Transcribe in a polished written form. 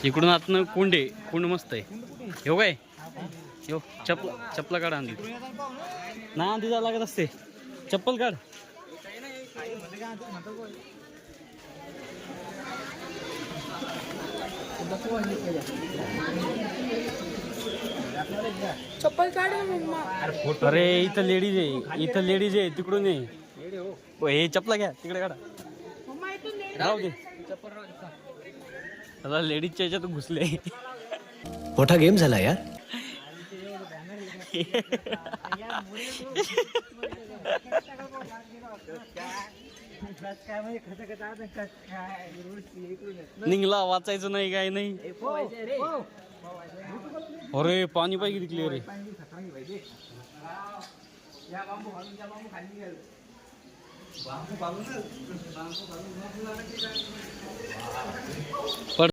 इकडून आतनं कुंड आहे, कुंड मस्त आहे. येऊ काय येऊ चपला काढ आंधी ना आंधी जावं लागत असते. चप्पल काढ. चप्पल काढ मम्मा. अरे इथं लेडीज आहे, इथं लेडीज आहे, तिकडून आहे. हे चपला घ्या तिकडे काढा. मम्मा इथून ले. राहू दे. आता लेडीजच्या याच्यात घुसले. मोठा गेम झाला यार. निघला वाचायचं नाही काय नाही. अरे पाणी पाहिजे तिकले रे.